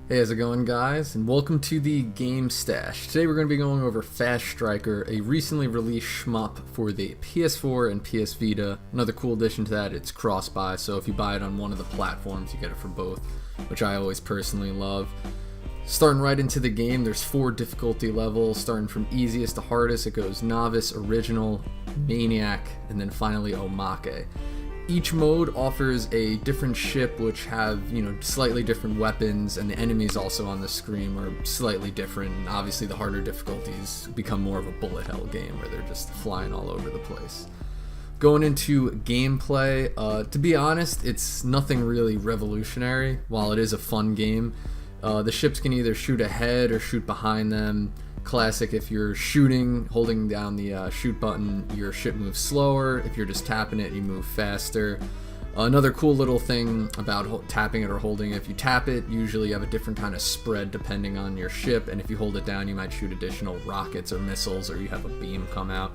Hey, how's it going, guys? And welcome to the Game Stash. Today we're going to be going over Fast Striker, a recently released shmup for the PS4 and PS Vita. Another cool addition to that, it's cross-buy, so if you buy it on one of the platforms, you get it for both, which I always personally love. Starting right into the game, there's 4 difficulty levels, starting from easiest to hardest. It goes Novice, Original, Maniac, and then finally Omake. Each mode offers a different ship which have, slightly different weapons, and the enemies also on the screen are slightly different, and obviously the harder difficulties become more of a bullet hell game where they're just flying all over the place. Going into gameplay, to be honest, it's nothing really revolutionary. While it is a fun game, the ships can either shoot ahead or shoot behind them. Classic, if you're shooting, holding down the shoot button, your ship moves slower. If you're just tapping it, you move faster. Another cool little thing about tapping it or holding it, if you tap it, usually you have a different kind of spread depending on your ship, and if you hold it down, you might shoot additional rockets or missiles, or you have a beam come out.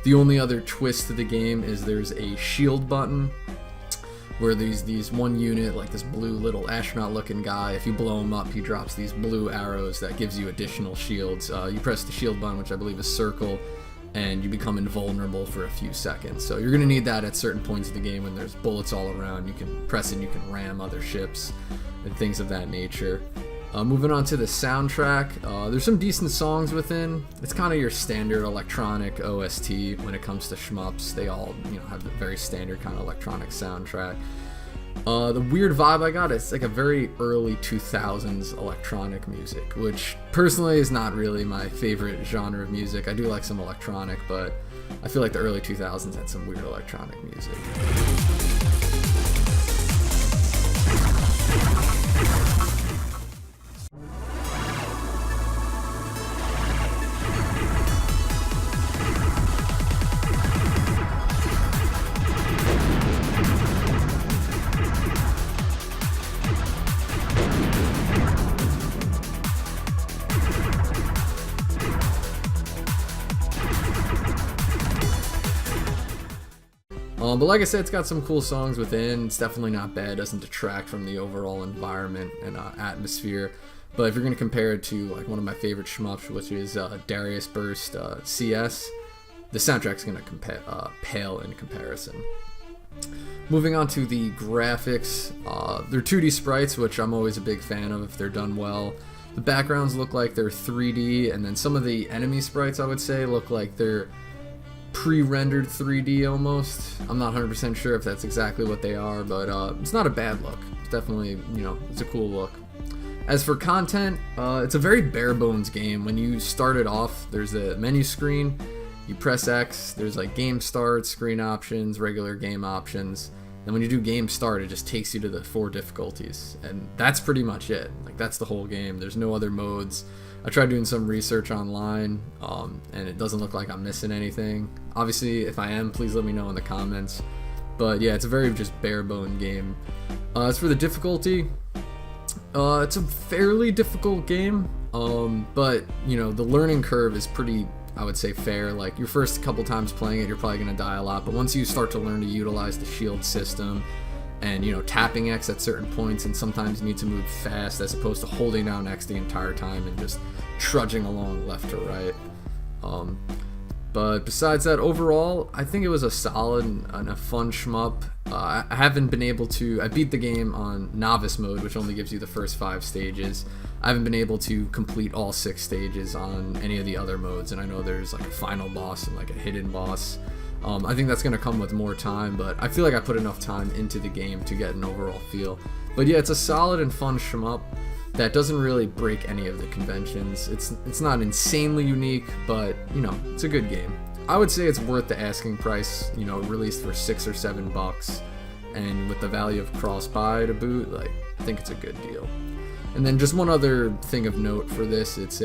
The only other twist to the game is there's a shield button, where there's these one unit, like this blue little astronaut looking guy, if you blow him up, he drops these blue arrows that gives you additional shields. You press the shield button, which I believe is circle, and you become invulnerable for a few seconds. So you're going to need that at certain points of the game when there's bullets all around. You can press it and you can ram other ships and things of that nature. Moving on to the soundtrack, there's some decent songs within. It's kind of your standard electronic OST when it comes to shmups. They all, have a very standard kind of electronic soundtrack. The weird vibe I got is like a very early 2000s electronic music, which personally is not really my favorite genre of music. I do like some electronic, but I feel like the early 2000s had some weird electronic music. But like I said, it's got some cool songs within. It's definitely not bad. Doesn't detract from the overall environment and atmosphere. But if you're going to compare it to like one of my favorite shmups, which is Darius Burst CS, the soundtrack's going to pale in comparison. Moving on to the graphics, they're 2D sprites, which I'm always a big fan of if they're done well. The backgrounds look like they're 3D, and then some of the enemy sprites, I would say, look like they're pre-rendered 3D almost. I'm not 100% sure if that's exactly what they are, but it's not a bad look. It's definitely, it's a cool look. As for content, it's a very bare bones game. When you start it off, there's a menu screen. You press X, there's like game start, screen options, regular game options. And when you do game start, it just takes you to the 4 difficulties. And that's pretty much it. Like, that's the whole game. There's no other modes. I tried doing some research online, and it doesn't look like I'm missing anything. Obviously, if I am, please let me know in the comments. But yeah, it's a very just bare bone game. As for the difficulty, it's a fairly difficult game, but the learning curve is pretty, I would say, fair. Like, your first couple times playing it, you're probably going to die a lot, but once you start to learn to utilize the shield system and tapping X at certain points, and sometimes you need to move fast as opposed to holding down X the entire time and just trudging along left to right. But besides that, overall, I think it was a solid and a fun shmup. I haven't been able to, I beat the game on Novice mode, which only gives you the first 5 stages. I haven't been able to complete all 6 stages on any of the other modes, and I know there's like a final boss and like a hidden boss. I think that's going to come with more time, but I feel like I put enough time into the game to get an overall feel. But yeah, it's a solid and fun shmup that doesn't really break any of the conventions. It's not insanely unique, but it's a good game. I would say it's worth the asking price, released for $6 or $7, and with the value of cross-buy to boot, like, I think it's a good deal. And then just one other thing of note for this, this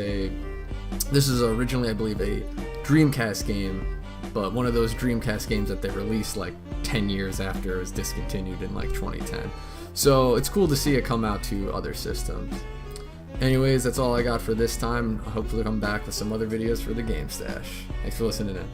is originally, I believe, a Dreamcast game, but one of those Dreamcast games that they released like 10 years after it was discontinued in like 2010. So it's cool to see it come out to other systems. Anyways, that's all I got for this time. Hopefully come back with some other videos for the Game Stash. Thanks for listening in.